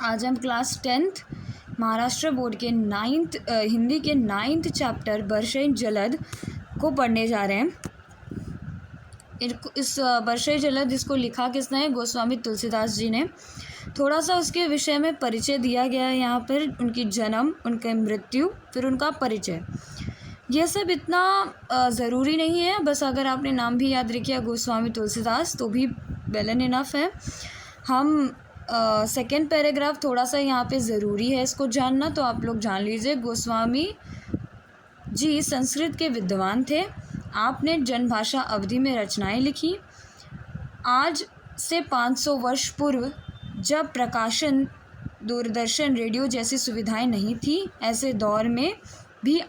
आज हम class 10th Maharashtra board के हिंदी के 9th चैप्टर बरसई जलद को पढ़ने जा रहे हैं। इस बरसई जलद इसको लिखा किसने है? गोस्वामी तुलसीदास जी ने। थोड़ा सा उसके विषय में परिचय दिया गया है यहाँ पर, उनकी जन्म, उनके मृत्यु, फिर उनका परिचय। यह सब इतना ज़रूरी नहीं है, बस अगर आपने नाम भी याद रखिए गोस्वामी तुलसीदास तो भी वेल एंड इनफ है। हम सेकेंड पैराग्राफ थोड़ा सा यहाँ पे ज़रूरी है इसको जानना, तो आप लोग जान लीजिए। गोस्वामी जी संस्कृत के विद्वान थे। आपने जनभाषा अवधि में रचनाएं लिखी। आज से 500 वर्ष पूर्व, जब प्रकाशन, दूरदर्शन, रेडियो जैसी सुविधाएं नहीं थी, ऐसे दौर में भी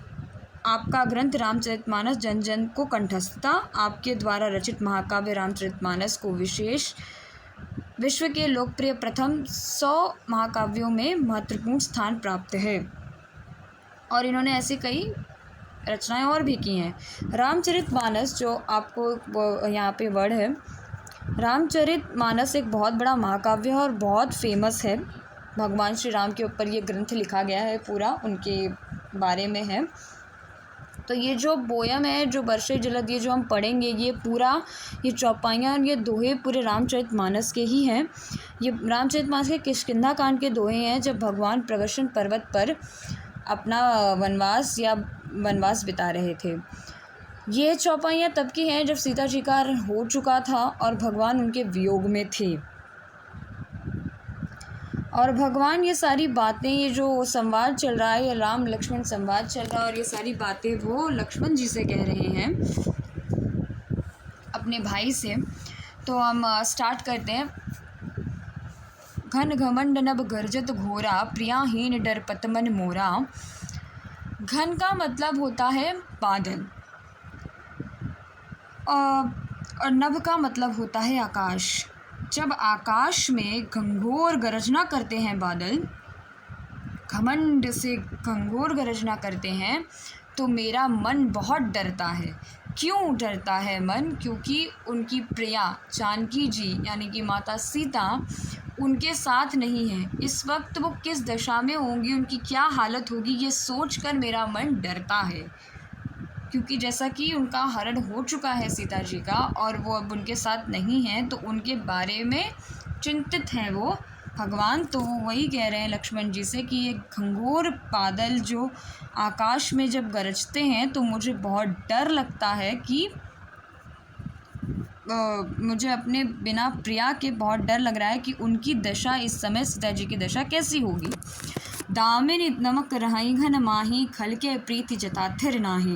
आपका ग्रंथ रामचरितमानस जन जन को कंठस्थ था। आपके द्वारा रचित महाकाव्य रामचरितमानस को विश्व के लोकप्रिय प्रथम 100 महाकाव्यों में महत्वपूर्ण स्थान प्राप्त है। और इन्होंने ऐसी कई रचनाएं और भी की हैं। रामचरितमानस, जो आपको यहाँ पे वर्ड है, रामचरितमानस एक बहुत बड़ा महाकाव्य है और बहुत फेमस है। भगवान श्री राम के ऊपर ये ग्रंथ लिखा गया है, पूरा उनके बारे में है। तो ये जो पोयम है, जो बरसई जलद, ये जो हम पढ़ेंगे, ये पूरा, ये चौपाइयाँ और ये दोहे पूरे रामचरितमानस के ही हैं। ये रामचरितमानस के किष्किंधा कांड के दोहे हैं, जब भगवान प्रवशन पर्वत पर अपना वनवास बिता रहे थे। ये चौपाइयाँ तब की हैं जब सीता जी का हरण हो चुका था और भगवान उनके वियोग में थे। और भगवान ये सारी बातें, ये जो संवाद चल रहा है, ये राम लक्ष्मण संवाद चल रहा है, और ये सारी बातें वो लक्ष्मण जी से कह रहे हैं, अपने भाई से। तो हम स्टार्ट करते हैं। घन घमंड नभ गर्जत घोरा, प्रियाहीन डरपत मन मोरा। घन का मतलब होता है बादल, और नभ का मतलब होता है आकाश। जब आकाश में घंघोर गरजना करते हैं बादल, घमंड से घंघोर गरजना करते हैं, तो मेरा मन बहुत डरता है। क्यों डरता है मन? क्योंकि उनकी प्रिया जानकी जी यानी कि माता सीता उनके साथ नहीं है। इस वक्त वो किस दशा में होंगी, उनकी क्या हालत होगी, ये सोचकर मेरा मन डरता है। क्योंकि जैसा कि उनका हरण हो चुका है सीता जी का, और वो अब उनके साथ नहीं हैं, तो उनके बारे में चिंतित हैं वो भगवान। तो वो वही कह रहे हैं लक्ष्मण जी से कि ये घंघोर बादल जो आकाश में जब गरजते हैं, तो मुझे बहुत डर लगता है कि मुझे अपने बिना प्रिया के बहुत डर लग रहा है कि उनकी दशा, इस समय सीता जी की दशा कैसी होगी। दामिनी नमक रहाई घन माही, खल के प्रीति जता थिर नाही।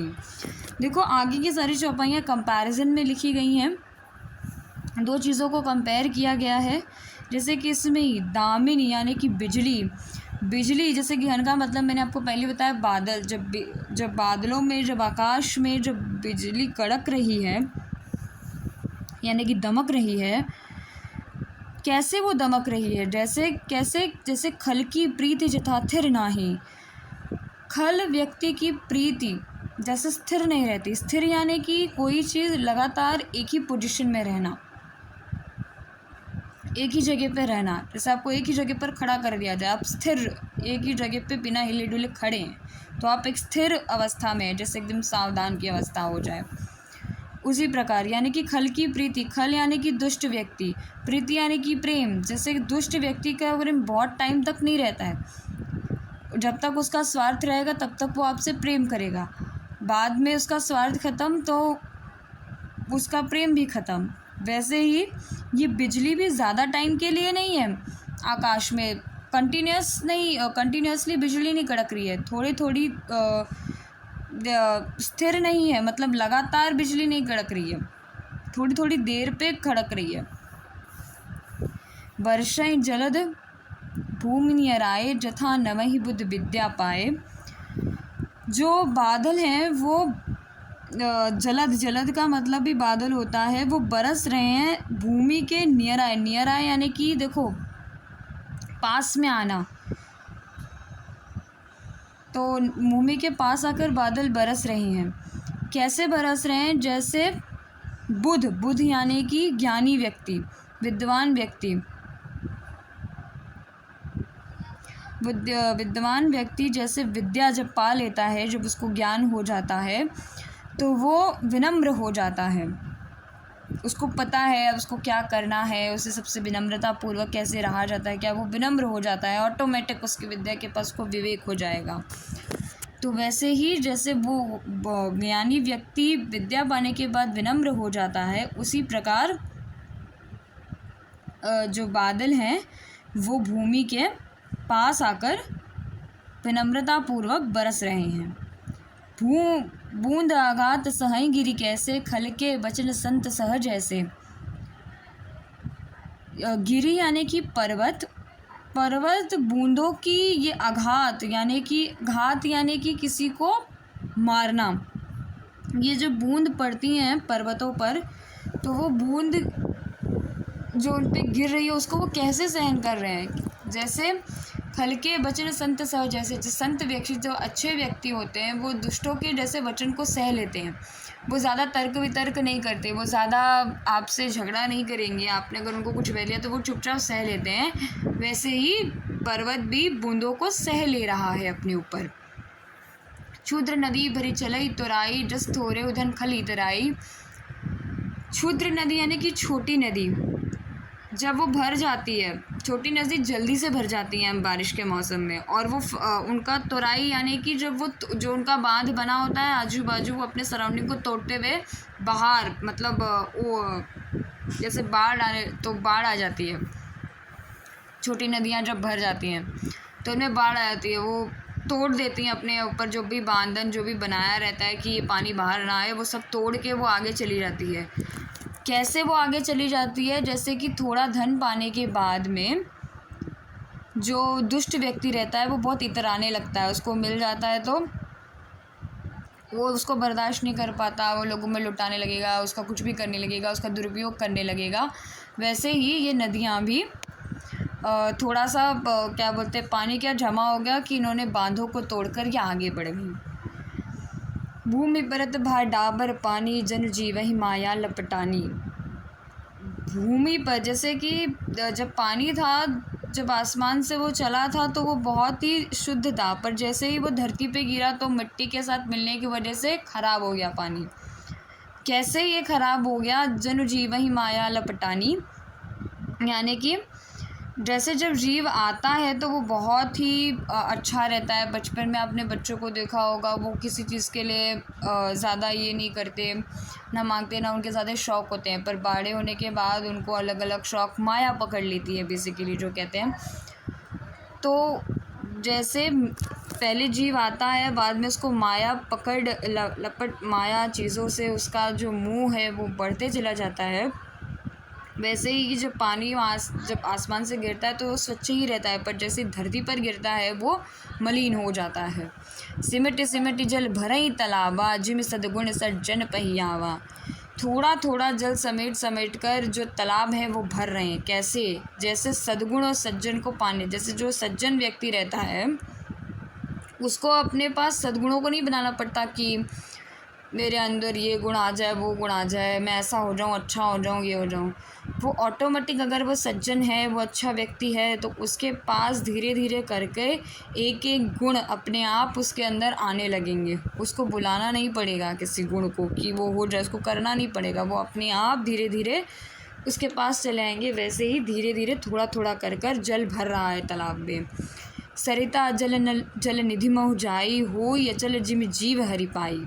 देखो आगे की सारी चौपाइयाँ कंपैरिजन में लिखी गई हैं। दो चीज़ों को कंपेयर किया गया है। जैसे कि इसमें दामिनी यानी कि बिजली, जैसे कि घन का मतलब मैंने आपको पहले बताया बादल। जब बादलों में, जब आकाश में जब बिजली कड़क रही है यानी कि दमक रही है, कैसे वो दमक रही है? जैसे खल की प्रीति जथा थिर नाही। खल व्यक्ति की प्रीति जैसे स्थिर नहीं रहती। स्थिर यानी कि कोई चीज़ लगातार एक ही पोजीशन में रहना, एक ही जगह पे रहना। जैसे आपको एक ही जगह पर खड़ा कर दिया जाए, आप स्थिर एक ही जगह पे बिना हिले डुले खड़े हैं, तो आप एक स्थिर अवस्था में हैं, जैसे एकदम सावधान की अवस्था हो जाए। उसी प्रकार यानी कि खल की प्रीति, खल यानी कि दुष्ट व्यक्ति, प्रीति यानी कि प्रेम। जैसे दुष्ट व्यक्ति का प्रेम बहुत टाइम तक नहीं रहता है। जब तक उसका स्वार्थ रहेगा तब तक वो आपसे प्रेम करेगा, बाद में उसका स्वार्थ ख़त्म तो उसका प्रेम भी ख़त्म। वैसे ही ये बिजली भी ज़्यादा टाइम के लिए नहीं है आकाश में, कंटिन्यूसली बिजली नहीं कड़क रही है, थोड़ी थोड़ी स्थिर नहीं है, मतलब लगातार बिजली नहीं कड़क रही है, थोड़ी थोड़ी देर पे खड़क रही है। वर्षाई जलद भूमि नियराए, जथा नमहि बुद्ध विद्या पाए। जो बादल हैं वो जलद का मतलब भी बादल होता है, वो बरस रहे हैं भूमि के नियर आए यानी कि देखो पास में आना। तो भूमि के पास आकर बादल बरस रहे हैं। कैसे बरस रहे हैं? जैसे बुध यानी कि ज्ञानी व्यक्ति, विद्वान व्यक्ति, विद्वान व्यक्ति जैसे विद्या जब पा लेता है, जब उसको ज्ञान हो जाता है, तो वो विनम्र हो जाता है। उसको पता है अब उसको क्या करना है, उसे सबसे विनम्रतापूर्वक कैसे रहा जाता है, क्या वो विनम्र हो जाता है, ऑटोमेटिक उसकी विद्या के पास को विवेक हो जाएगा। तो वैसे ही जैसे वो ज्ञानी व्यक्ति विद्या पाने के बाद विनम्र हो जाता है, उसी प्रकार जो बादल हैं वो भूमि के पास आकर विनम्रतापूर्वक बरस रहे हैं। बूंद आघात सहई गिरी कैसे, खल के बचन संत सहज ऐसे। गिरी यानी कि पर्वत बूंदों की ये आघात यानी कि किसी को मारना। ये जो बूंद पड़ती हैं पर्वतों पर, तो वो बूंद जो उन पे गिर रही है उसको वो कैसे सहन कर रहे हैं। जैसे खल के बचन संत सहज, जैसे संत व्यक्ति जो अच्छे व्यक्ति होते हैं वो दुष्टों के जैसे वचन को सह लेते हैं। वो ज़्यादा तर्क वितर्क नहीं करते, वो ज़्यादा आपसे झगड़ा नहीं करेंगे। आपने अगर उनको कुछ कह लिया तो वो चुपचाप सह लेते हैं। वैसे ही पर्वत भी बूंदों को सह ले रहा है अपने ऊपर। क्षुद्र नदी भरी चलई तोराई, जस थोरे उधन खल इतराई। क्षुद्र नदी यानी कि छोटी नदी, जब वो भर जाती है, छोटी नदी जल्दी से भर जाती हैं बारिश के मौसम में, और वो उनका तोराई यानी कि जब वो जो उनका बांध बना होता है आजू बाजू, वो अपने सराउंडिंग को तोड़ते हुए बाहर, मतलब वो जैसे बाढ़ आने तो बाढ़ आ जाती है। छोटी नदियाँ जब भर जाती हैं तो उनमें बाढ़ आ जाती है, वो तोड़ देती हैं अपने ऊपर जो भी बांधन जो भी बनाया रहता है कि ये पानी बाहर ना आए, वो सब तोड़ के वो आगे चली जाती है। कैसे वो आगे चली जाती है, जैसे कि थोड़ा धन पाने के बाद में जो दुष्ट व्यक्ति रहता है वो बहुत इतराने लगता है, उसको मिल जाता है तो वो उसको बर्दाश्त नहीं कर पाता, वो लोगों में लुटाने लगेगा, उसका कुछ भी करने लगेगा, उसका दुरुपयोग करने लगेगा। वैसे ही ये नदियाँ भी थोड़ा सा क्या बोलते हैं, पानी क्या जमा हो गया कि इन्होंने बांधों को तोड़कर ये आगे बढ़ गई। भूमि परत भार डाबर पानी, जन जीवहि माया लपटानी। भूमि पर जैसे कि जब पानी था, जब आसमान से वो चला था तो वो बहुत ही शुद्ध था, पर जैसे ही वो धरती पे गिरा तो मिट्टी के साथ मिलने की वजह से ख़राब हो गया पानी। कैसे ये ख़राब हो गया, जन जीवहि माया लपटानी, यानी कि जैसे जब जीव आता है तो वो बहुत ही अच्छा रहता है। बचपन में आपने बच्चों को देखा होगा, वो किसी चीज़ के लिए ज़्यादा ये नहीं करते, ना मांगते, ना उनके ज़्यादा शौक़ होते हैं, पर बड़े होने के बाद उनको अलग अलग शौक़ माया पकड़ लेती है, बेसिकली जो कहते हैं। तो जैसे पहले जीव आता है, बाद में उसको माया पकड़ लपट माया चीज़ों से उसका जो मुँह है वो बढ़ते चला जाता है। वैसे ही जब पानी जब आसमान से गिरता है तो वो स्वच्छ ही रहता है, पर जैसे धरती पर गिरता है वो मलिन हो जाता है। सिमट सिमट जल भरई तालाबा, जिम सद्गुण सज्जन पहियावा। थोड़ा थोड़ा जल समेट समेट कर जो तालाब है वो भर रहे हैं। कैसे, जैसे सद्गुण और सज्जन को पाने, जैसे जो सज्जन व्यक्ति रहता है उसको अपने पास सद्गुणों को नहीं बनाना पड़ता कि मेरे अंदर ये गुण आ जाए, वो गुण आ जाए, मैं ऐसा हो जाऊँ, अच्छा हो जाऊँ, ये हो जाऊँ। वो ऑटोमेटिक, अगर वो सज्जन है, वो अच्छा व्यक्ति है, तो उसके पास धीरे धीरे करके एक एक गुण अपने आप उसके अंदर आने लगेंगे। उसको बुलाना नहीं पड़ेगा किसी गुण को कि वो हो जाए, उसको करना नहीं पड़ेगा, वो अपने आप धीरे धीरे उसके पास चले आएंगे। वैसे ही धीरे धीरे थोड़ा थोड़ा कर जल भर रहा है तालाब में। सरिता जल निधि महु जाई, हो अचल जिम जीव हरि पाई।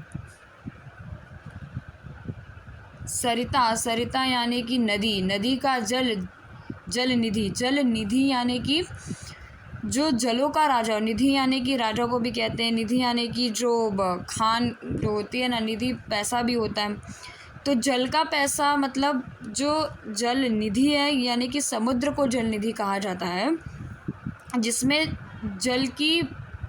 सरिता यानी कि नदी, नदी का जल निधि यानी कि जो जलों का राजा, निधि यानी कि राजा को भी कहते हैं। निधि यानी कि जो खान जो होती है ना, निधि पैसा भी होता है। तो जल का पैसा मतलब जो जल निधि है, यानी कि समुद्र को जल निधि कहा जाता है,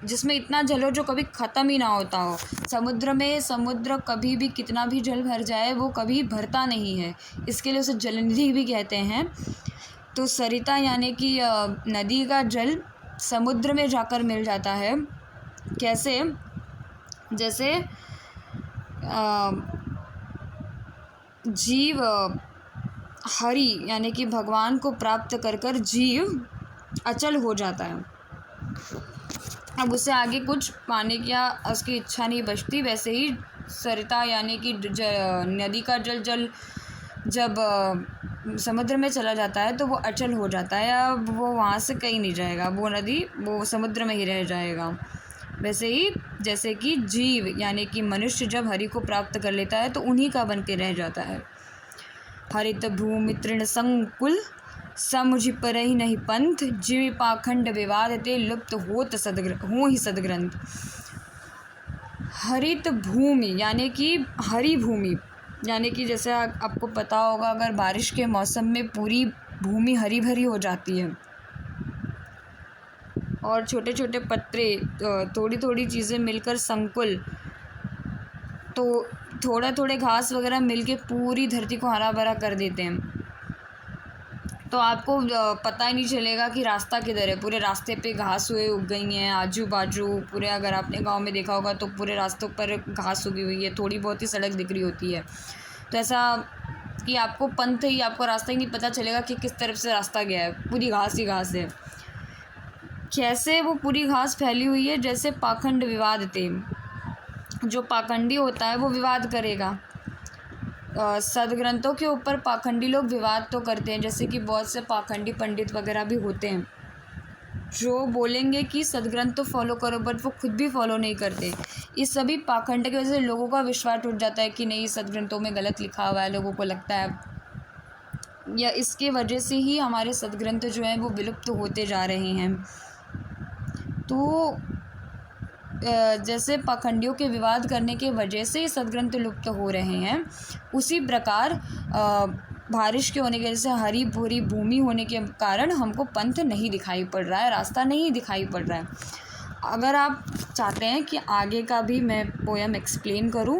जिसमें इतना जल हो जो कभी ख़त्म ही ना होता हो। समुद्र कभी भी कितना भी जल भर जाए वो कभी भरता नहीं है, इसके लिए उसे जलनिधि भी कहते हैं। तो सरिता यानी कि नदी का जल समुद्र में जाकर मिल जाता है। कैसे, जैसे जीव हरि यानी कि भगवान को प्राप्त कर जीव अचल हो जाता है। अब उसे आगे कुछ पाने की या उसकी इच्छा नहीं बचती। वैसे ही सरिता यानी कि नदी का जल जब समुद्र में चला जाता है तो वो अचल हो जाता है, अब वो वहाँ से कहीं नहीं जाएगा, वो नदी वो समुद्र में ही रह जाएगा। वैसे ही जैसे कि जीव यानी कि मनुष्य जब हरि को प्राप्त कर लेता है तो उन्हीं का बन के रह जाता है। हरित भूमि तृण संकुल समुझ पर ही नहीं पंथ, जीव पाखंड विवाद ते लुप्त हो ही सदग्रंथ। हरित भूमि यानी कि हरी भूमि, यानी कि जैसे आपको पता होगा अगर बारिश के मौसम में पूरी भूमि हरी भरी हो जाती है और छोटे छोटे पत्ते थोड़ी थोड़ी चीज़ें मिलकर संकुल, तो थोड़े घास वगैरह मिलके पूरी धरती को हरा भरा कर देते हैं, तो आपको पता ही नहीं चलेगा कि रास्ता किधर है। पूरे रास्ते पे घास हुए उग गई हैं आजू बाजू पूरे, अगर आपने गांव में देखा होगा तो पूरे रास्तों पर घास उगी हुई है, थोड़ी बहुत ही सड़क दिख रही होती है। तो ऐसा कि आपको पंथ ही, आपको रास्ता ही नहीं पता चलेगा कि किस तरफ से रास्ता गया है, पूरी घास ही घास है। कैसे वो पूरी घास फैली हुई है, जैसे पाखंड विवाद थे, जो पाखंडी होता है वो विवाद करेगा। सदग्रंथों के ऊपर पाखंडी लोग विवाद तो करते हैं, जैसे कि बहुत से पाखंडी पंडित वगैरह भी होते हैं जो बोलेंगे कि सदग्रंथ तो फॉलो करो, बट वो खुद भी फॉलो नहीं करते। इस सभी पाखंड की वजह से लोगों का विश्वास टूट जाता है कि नहीं सदग्रंथों में गलत लिखा हुआ है, लोगों को लगता है, या इसके वजह से ही हमारे सदग्रंथ जो हैं वो विलुप्त होते जा रहे हैं। तो जैसे पाखंडियों के विवाद करने के वजह से सदग्रंथ लुप्त हो रहे हैं, उसी प्रकार बारिश के होने की वजह से हरी भरी भूमि होने के कारण हमको पंथ नहीं दिखाई पड़ रहा है, रास्ता नहीं दिखाई पड़ रहा है। अगर आप चाहते हैं कि आगे का भी मैं पोयम एक्सप्लेन करूं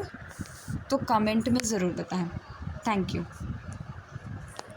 तो कमेंट में ज़रूर बताएं। Thank you.